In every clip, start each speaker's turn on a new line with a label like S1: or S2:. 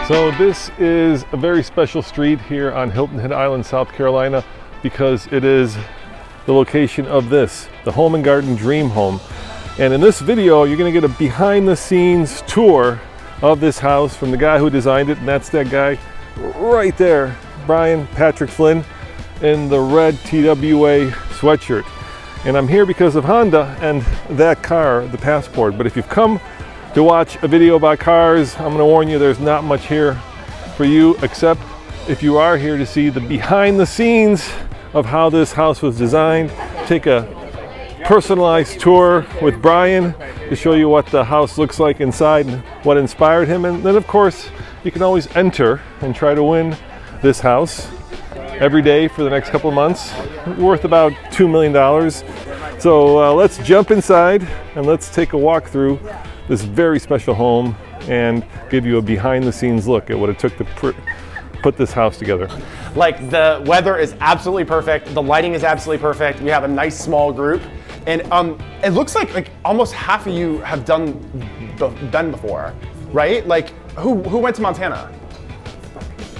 S1: So this is a very special street here on Hilton Head Island, South Carolina, because it is the location of this, the Home and Garden Dream Home. And in this video, you're gonna get a behind the scenes tour of this house from the guy who designed it, and that's that guy right there, Brian Patrick Flynn, in the red TWA sweatshirt. And I'm here because of Honda and that car, the Passport. But if you've come to watch a video about cars, I'm going to warn you, there's not much here for you, except if you are here to see the behind the scenes of how this house was designed. Take a personalized tour with Brian to show you what the house looks like inside and what inspired him. And then of course, you can always enter and try to win this house every day for the next couple of months, worth about $2 million. So let's jump inside and let's take a walk through this very special home and give you a behind the scenes look at what it took to put this house together.
S2: Like, the weather is absolutely perfect, the lighting is absolutely perfect, we have a nice small group, and it looks like almost half of you have been before, right? Like, who went to Montana?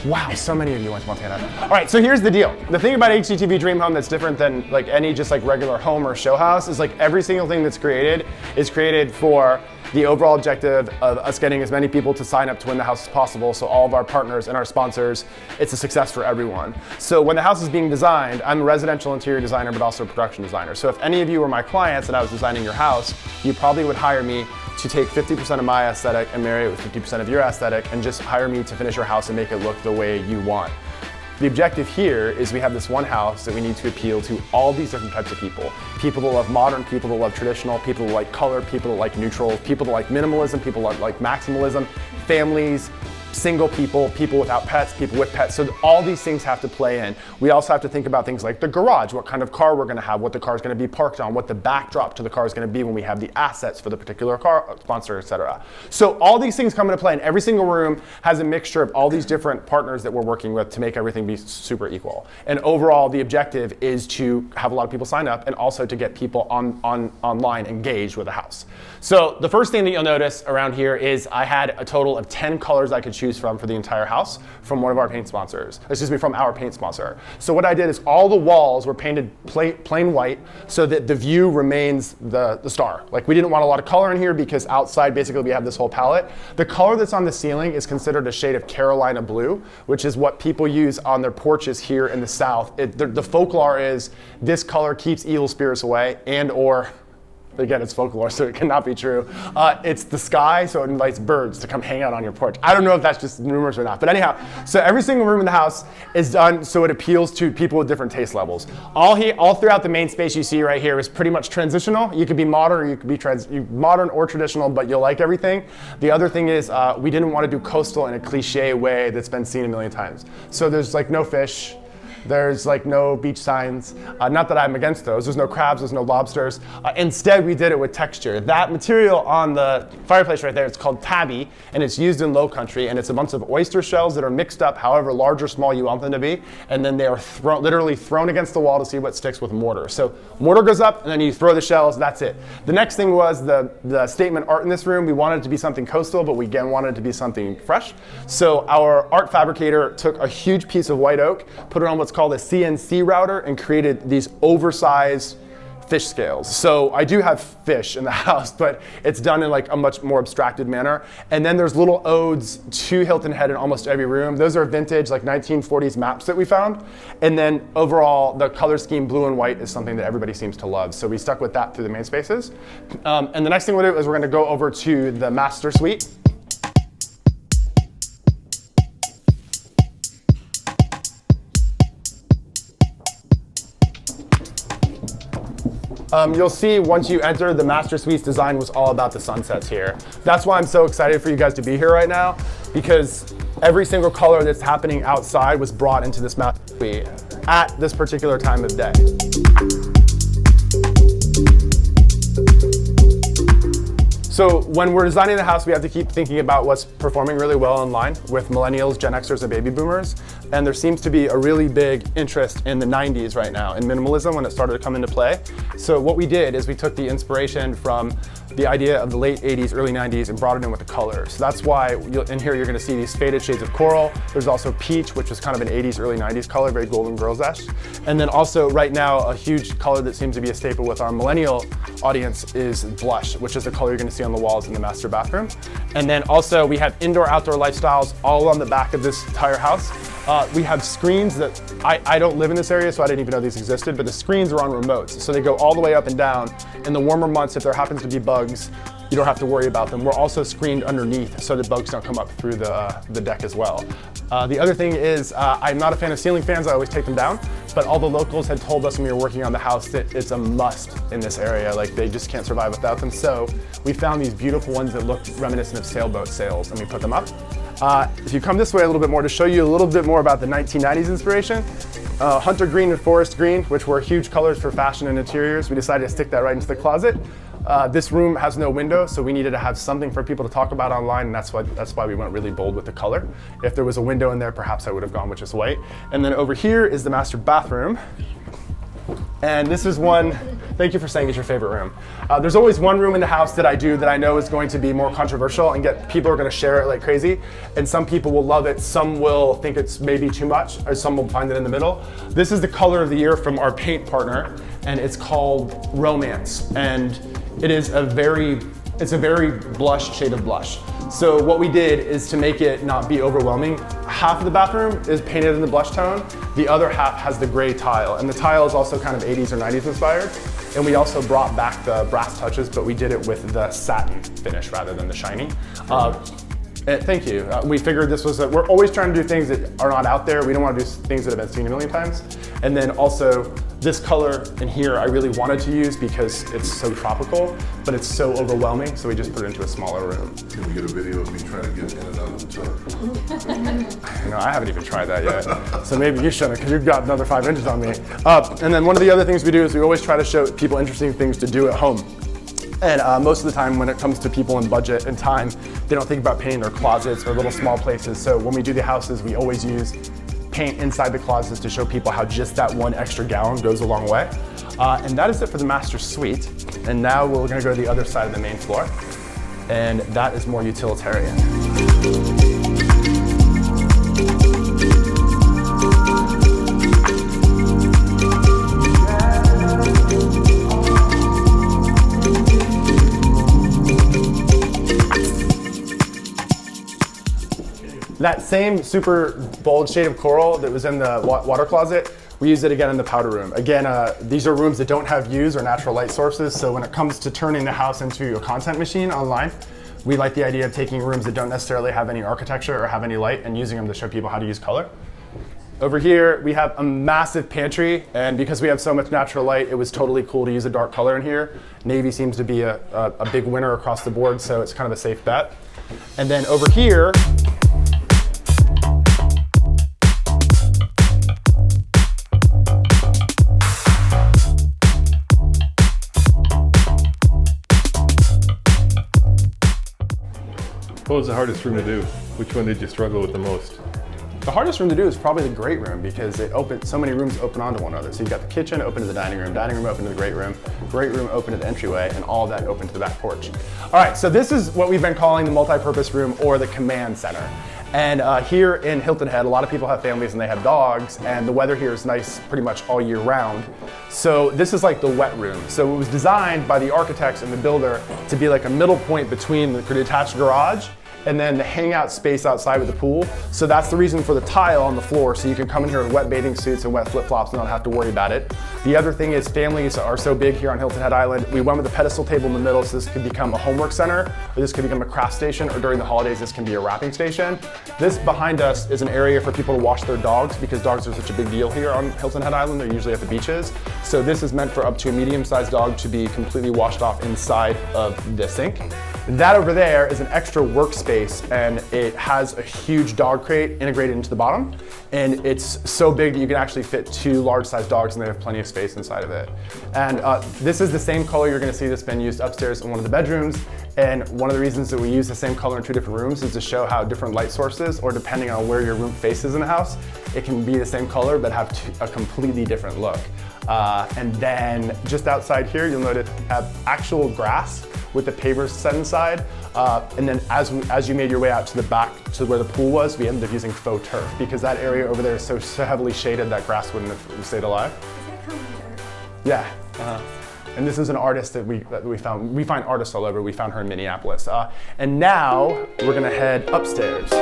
S2: Wow, so many of you went to Montana. All right, so here's the deal. The thing about HGTV Dream Home that's different than like any just like regular home or show house is like every single thing that's created is created for the overall objective of us getting as many people to sign up to win the house as possible, so all of our partners and our sponsors, it's a success for everyone. So when the house is being designed, I'm a residential interior designer, but also a production designer. So if any of you were my clients and I was designing your house, you probably would hire me to take 50% of my aesthetic and marry it with 50% of your aesthetic and just hire me to finish your house and make it look the way you want. The objective here is we have this one house that we need to appeal to all these different types of people. People that love modern, people that love traditional, people that like color, people that like neutral, people that like minimalism, people that like maximalism, families, single people, people without pets, people with pets. So all these things have to play in. We also have to think about things like the garage, what kind of car we're gonna have, what the car is gonna be parked on, what the backdrop to the car is gonna be when we have the assets for the particular car sponsor, etc. So all these things come into play, and every single room has a mixture of all these different partners that we're working with to make everything be super equal. And overall, the objective is to have a lot of people sign up and also to get people online engaged with the house. So the first thing that you'll notice around here is I had a total of 10 colors I could choose from for the entire house from one of our paint sponsors. Excuse me, from our paint sponsor. So what I did is all the walls were painted plain white so that the view remains the star. Like, we didn't want a lot of color in here because outside basically we have this whole palette. The color that's on the ceiling is considered a shade of Carolina blue, which is what people use on their porches here in the South. The folklore is this color keeps evil spirits away, and or again, it's folklore, so it cannot be true. It's the sky, so it invites birds to come hang out on your porch. I don't know if that's just rumors or not, but anyhow, so every single room in the house is done so it appeals to people with different taste levels. All throughout the main space you see right here is pretty much transitional. You could be modern, or you could be modern or traditional, but you'll like everything. The other thing is we didn't want to do coastal in a cliche way that's been seen a million times. So there's like no fish. There's like no beach signs. Not that I'm against those. There's no crabs, there's no lobsters. Instead, we did it with texture. That material on the fireplace right there, it's called tabby, and it's used in low country, and it's a bunch of oyster shells that are mixed up however large or small you want them to be, and then they are literally thrown against the wall to see what sticks with mortar. So mortar goes up, and then you throw the shells, that's it. The next thing was the statement art in this room. We wanted it to be something coastal, but we again wanted it to be something fresh. So our art fabricator took a huge piece of white oak, put it on what's called a CNC router, and created these oversized fish scales. So I do have fish in the house, but it's done in like a much more abstracted manner. And then there's little odes to Hilton Head in almost every room. Those are vintage like 1940s maps that we found. And then overall, the color scheme blue and white is something that everybody seems to love. So we stuck with that through the main spaces. And the next thing we'll do is we're gonna go over to the master suite. You'll see once you enter, the Master Suite's design was all about the sunsets here. That's why I'm so excited for you guys to be here right now, because every single color that's happening outside was brought into this Master Suite at this particular time of day. So when we're designing the house, we have to keep thinking about what's performing really well online with millennials, Gen Xers, and baby boomers. And there seems to be a really big interest in the 90s right now, in minimalism when it started to come into play. So what we did is we took the inspiration from the idea of the late 80s, early 90s and brought it in with the colors. So that's why in here you're gonna see these faded shades of coral. There's also peach, which is kind of an 80s, early 90s color, very Golden Girls-esque. And then also right now, a huge color that seems to be a staple with our millennial audience is blush, which is the color you're gonna see on the walls in the master bathroom. And then also we have indoor-outdoor lifestyles all on the back of this entire house. We have screens that, I don't live in this area, so I didn't even know these existed, but the screens are on remotes. So they go all the way up and down. In the warmer months, if there happens to be bugs, you don't have to worry about them. We're also screened underneath so the bugs don't come up through the deck as well. The other thing is, I'm not a fan of ceiling fans, I always take them down, but all the locals had told us when we were working on the house that it's a must in this area, like they just can't survive without them. So we found these beautiful ones that look reminiscent of sailboat sails and we put them up. If you come this way a little bit more to show you a little bit more about the 1990s inspiration, Hunter Green and Forest Green, which were huge colors for fashion and interiors, we decided to stick that right into the closet. This room has no window, so we needed to have something for people to talk about online, and that's why we went really bold with the color. If there was a window in there, perhaps I would have gone with just white. And then over here is the master bathroom. And this is one, thank you for saying it's your favorite room. There's always one room in the house that I do that I know is going to be more controversial and people are gonna share it like crazy. And some people will love it, some will think it's maybe too much, or some will find it in the middle. This is the color of the year from our paint partner, and it's called Romance. And it is it's a very blush shade of blush. So what we did is to make it not be overwhelming. Half of the bathroom is painted in the blush tone. The other half has the gray tile. And the tile is also kind of 80s or 90s inspired. And we also brought back the brass touches, but we did it with the satin finish rather than the shiny. Thank you. We figured this was, we're always trying to do things that are not out there. We don't want to do things that have been seen a million times. And then also this color in here I really wanted to use because it's so tropical, but it's so overwhelming, so we just put it into a smaller room.
S3: Can we get a video of me trying to get in and out of the tub?
S2: No, I haven't even tried that yet. So maybe you shouldn't, because you've got another 5 inches on me. And then one of the other things we do is we always try to show people interesting things to do at home. And most of the time when it comes to people and budget and time, they don't think about painting their closets or little small places. So when we do the houses, we always use paint inside the closets to show people how just that one extra gallon goes a long way. And that is it for the master suite. And now we're gonna go to the other side of the main floor. And that is more utilitarian. That same super bold shade of coral that was in the water closet, we use it again in the powder room. Again, these are rooms that don't have views or natural light sources, so when it comes to turning the house into a content machine online, we like the idea of taking rooms that don't necessarily have any architecture or have any light and using them to show people how to use color. Over here, we have a massive pantry, and because we have so much natural light, it was totally cool to use a dark color in here. Navy seems to be a big winner across the board, so it's kind of a safe bet. And then over here,
S1: what was the hardest room to do? Which one did you struggle with the most?
S2: the hardest room to do is probably the great room because so many rooms open onto one another. So you've got the kitchen open to the dining room open to the great room open to the entryway, and all of that open to the back porch. All right, so this is what we've been calling the multi-purpose room or the command center. And here in Hilton Head, a lot of people have families and they have dogs, and the weather here is nice pretty much all year round. So this is like the wet room. So it was designed by the architects and the builder to be like a middle point between the detached garage and then the hangout space outside with the pool. So that's the reason for the tile on the floor, so you can come in here with wet bathing suits and wet flip-flops and not have to worry about it. The other thing is families are so big here on Hilton Head Island, we went with a pedestal table in the middle, so this could become a homework center, or this could become a craft station, or during the holidays, this can be a wrapping station. This behind us is an area for people to wash their dogs, because dogs are such a big deal here on Hilton Head Island. They're usually at the beaches. So this is meant for up to a medium-sized dog to be completely washed off inside of the sink. That over there is an extra workspace, and it has a huge dog crate integrated into the bottom. And it's so big that you can actually fit 2 large-sized dogs, and they have plenty of space inside of it. And this is the same color you're gonna see that's been used upstairs in one of the bedrooms. And one of the reasons that we use the same color in 2 different rooms is to show how different light sources, or depending on where your room faces in the house, it can be the same color but have a completely different look. And then just outside here, you'll notice actual grass with the pavers set inside. And then as you made your way out to the back to where the pool was, we ended up using faux turf because that area over there is so heavily shaded that grass wouldn't have stayed alive.
S4: Is that common dirt?
S2: Yeah. And this is an artist that we found. We find artists all over. We found her in Minneapolis. And now we're gonna head upstairs.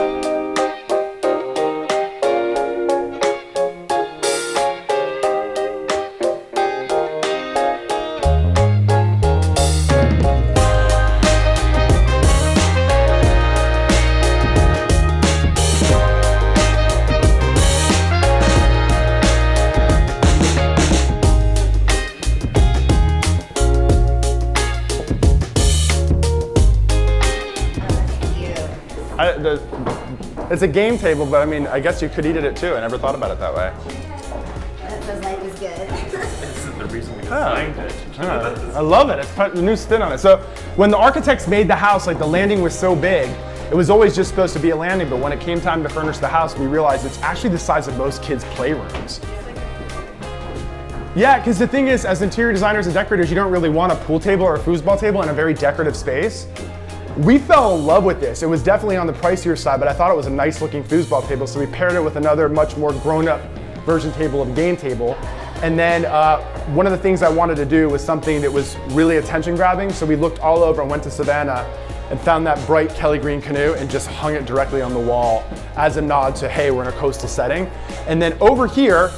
S2: It's a game table, but I mean, I guess you could eat at it too. I never thought about it that way.
S4: That says life is good.
S5: This is the reason we designed it.
S2: I love it. It's put a new spin on it. So when the architects made the house, like the landing was so big, it was always just supposed to be a landing, but when it came time to furnish the house, we realized it's actually the size of most kids' playrooms. Yeah, because the thing is, as interior designers and decorators, you don't really want a pool table or a foosball table in a very decorative space. We fell in love with this. It was definitely on the pricier side, but I thought it was a nice looking foosball table, so we paired it with another much more grown-up version table of game table. And then one of the things I wanted to do was something that was really attention grabbing, so we looked all over and went to Savannah and found that bright Kelly green canoe and just hung it directly on the wall as a nod to, hey, we're in a coastal setting. And then over here,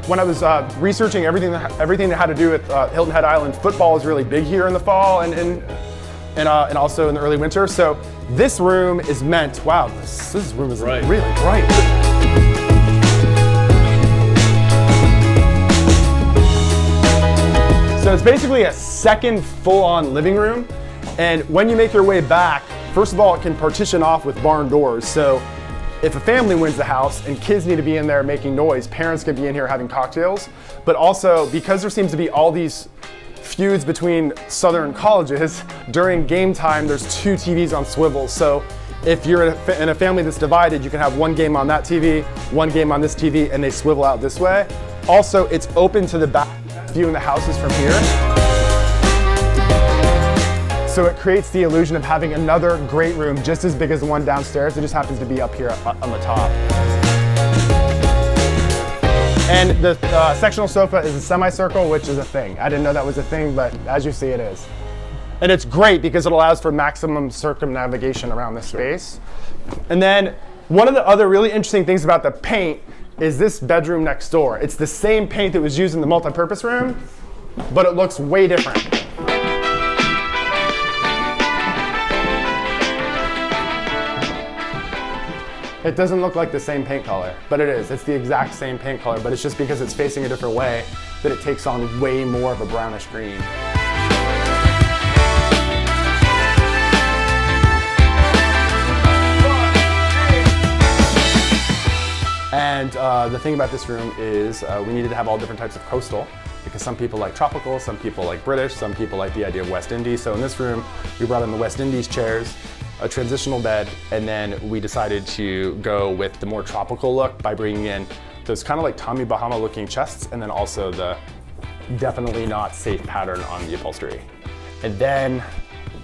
S2: when I was researching everything that had to do with Hilton Head Island, football is really big here in the fall and also in the early winter. So this room is meant, wow, this room is really bright. So it's basically a second full-on living room. And when you make your way back, first of all, it can partition off with barn doors. So if a family wins the house and kids need to be in there making noise, parents can be in here having cocktails. But also, because there seems to be all these feuds between Southern colleges, during game time, there's 2 TVs on swivels. So if you're in a family that's divided, you can have one game on that TV, one game on this TV, and they swivel out this way. Also, it's open to the back, viewing the houses from here. So it creates the illusion of having another great room just as big as the one downstairs. It just happens to be up here on the top. And the sectional sofa is a semicircle, which is a thing. I didn't know that was a thing, but as you see, it is. And it's great because it allows for maximum circumnavigation around the space. And then one of the other really interesting things about the paint is this bedroom next door. It's the same paint that was used in the multipurpose room, but it looks way different. It doesn't look like the same paint color, but it is. It's the exact same paint color, but it's just because it's facing a different way that it takes on way more of a brownish green. And the thing about this room is we needed to have all different types of coastal because some people like tropical, some people like British, some people like the idea of West Indies. So in this room, we brought in the West Indies chairs, a transitional bed, and then we decided to go with the more tropical look by bringing in those kind of like Tommy Bahama looking chests, and then also the definitely not safe pattern on the upholstery. And then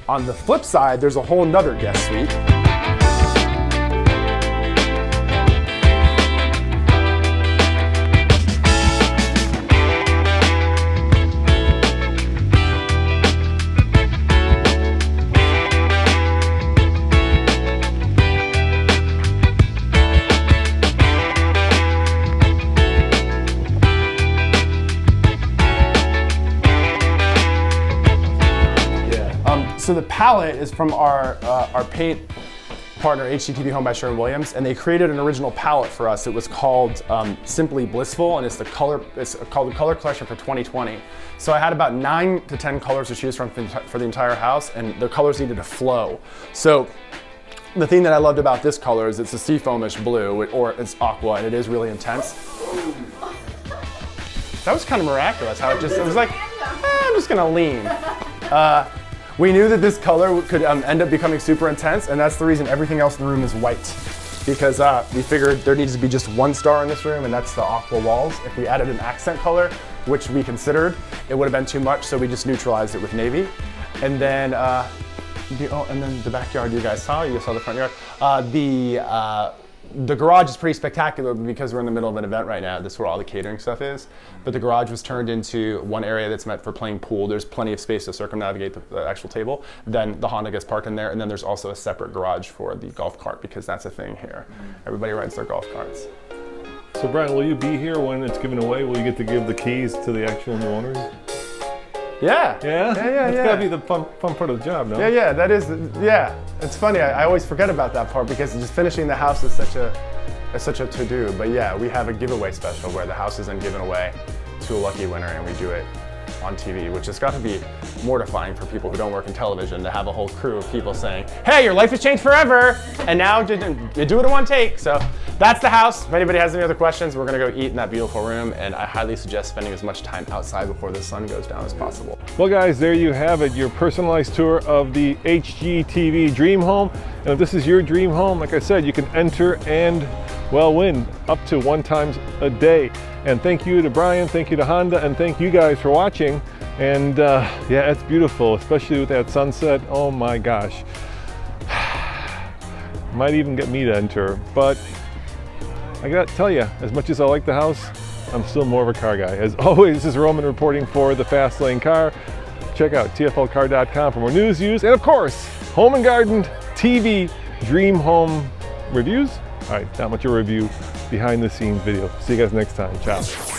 S2: on the flip side, there's a whole nother guest suite. So the palette is from our paint partner, HGTV Home by Sherwin-Williams, and they created an original palette for us. It was called Simply Blissful, and it's called the color collection for 2020. So I had about 9 to 10 colors to choose from for the entire house, and the colors needed to flow. So the thing that I loved about this color is it's a seafoamish blue, or it's aqua, and it is really intense. That was kind of miraculous how it was like, I'm just gonna lean. We knew that this color could end up becoming super intense, and that's the reason everything else in the room is white. because we figured there needs to be just one star in this room, and that's the aqua walls. If we added an accent color, which we considered, it would have been too much, so we just neutralized it with navy. And then, and then the backyard you guys saw the front yard. The garage is pretty spectacular because we're in the middle of an event right now. This is where all the catering stuff is. But the garage was turned into one area that's meant for playing pool. There's plenty of space to circumnavigate the actual table. Then the Honda gets parked in there, and then there's also a separate garage for the golf cart because that's a thing here. Everybody rides their golf carts.
S1: So Brian, will you be here when it's given away? Will you get to give the keys to the actual new owners?
S2: Yeah.
S1: Yeah?
S2: That's
S1: gotta be the fun part of the job, no?
S2: Yeah, that is, It's funny, I always forget about that part because just finishing the house is such a to-do. But yeah, we have a giveaway special where the house is then given away to a lucky winner, and we do it on TV, which has got to be mortifying for people who don't work in television to have a whole crew of people saying, hey, your life has changed forever, and now you do it in one take. So that's the house. If anybody has any other questions, we're gonna go eat in that beautiful room, and I highly suggest spending as much time outside before the sun goes down as possible.
S1: Well guys, there you have it, your personalized tour of the HGTV dream home. And if this is your dream home, like I said, you can enter and, well, win up to 1 time a day. And thank you to Brian, thank you to Honda, and thank you guys for watching. And yeah, it's beautiful, especially with that sunset. Oh my gosh. Might even get me to enter, but I gotta tell you, as much as I like the house, I'm still more of a car guy. As always, this is Roman reporting for the Fast Lane Car. Check out TFLcar.com for more news, views, and of course, Home and Garden TV Dream Home reviews. All right, not much of a review, behind the scenes video. See you guys next time. Ciao.